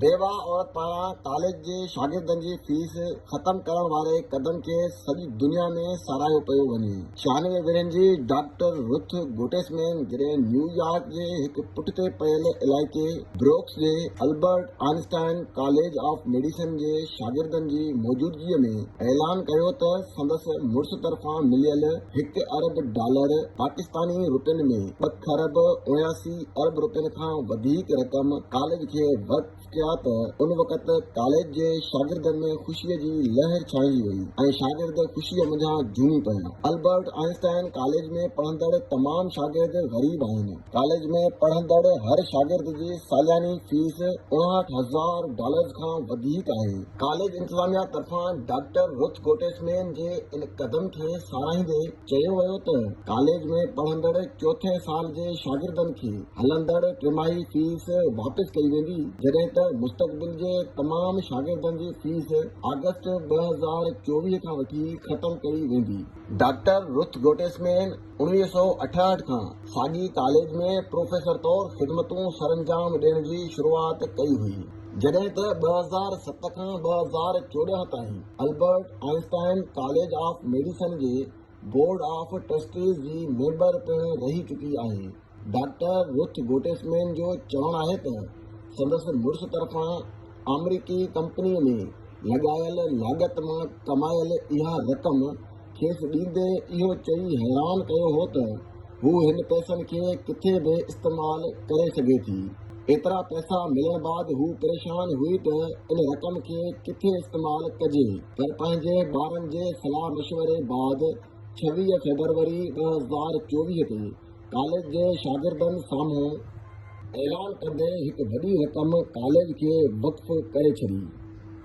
बेवा औरत पारां कॉलेज जे शागिर्दनि जी फीस ख़त्म करण वारे कदम खे सॼी दुनिया में साराहियो पियो वञे। 96 वरनि जी डॉक्टर रुथ गोटेसमैन जॾहिं न्यूयॉर्क जे हिकु पुठिते पयल इलाइक़े ब्रोक्स जे Albert Einstein college of medicine जे शागिर्दनि जी मौजूदगीअ में ऐलान कयो त संदसि मुड़ुस तरफ़ां मिलियल $1 अरब पाकिस्तानी रुपयनि में 2 खरब 79 अरब रुपयनि खां वधीक रक़म कॉलेज खे वक़्फ कया त उन वक़्तु कॉलेज जे शागिर्दनि में ख़ुशीअ जी लहर छांइजी वई ऐं शागिर्द ख़ुशीअ मंझां झूमी पिया। अल्बर्ट आइंस्टाइन कॉलेज में पढ़ंदड़ तमाम शागिर्द ग़रीब आहिनि। कॉलेज में पढ़ंदड़ हर शागिर्द जी सालियानी फीस $59,000 खां वधीक आहे। कॉलेज इंतज़ामिया तरफ़ां डॉक्टर रुथ गोटेसमैन जे इन कदम खे साराहींदे चयो वियो त कॉलेज में पढ़ंदड़ चौथे साल जे शागिर्दनि खे हलंदड़ टिमाही फीस वापसि कई वेंदी, जॾहिं त मुस्तक़बिल जे तमाम शागिर्दनि जी फीस अगस्त 2024 खां वठी ख़त्म कई वेंदी। डॉक्टर रुथ गोटेसमैन 1968 खां साॻी कॉलेज में प्रोफेसर तौर ख़िदमतूं सरअंजाम ॾियण जी शुरूआत कई हुई, जॾहिं त 2007 खां 2014 ताईं Albert Einstein college of medicine जे बोर्ड ऑफ ट्रस्टीज़ जी मेंबर पिणु रही चुकी आहे। डॉक्टर रुथ गोटेसमैन जो चवणु आहे त संदसि मुड़ुस तरफ़ां अमरीकी कंपनीअ में लॻायल लाॻत मां कमायल इहा रक़म खेसि ॾींदे इहो चई हैरान कयो हो त हू हिन पैसनि खे किथे बि इस्तेमालु करे सघे थी। एतिरा पैसा मिलण बैदि हू परेशान हुई त इन रक़म खे किथे इस्तेमालु कजे, पर पंहिंजे ॿारनि जे सलाह मशवरे बैदि 26 फरवरी 2024 ते कॉलेज जे शागिर्दनि साम्हूं ऐलान कंदे हिकु वॾी रक़म कॉलेज खे वक़्फ़ करे छॾी।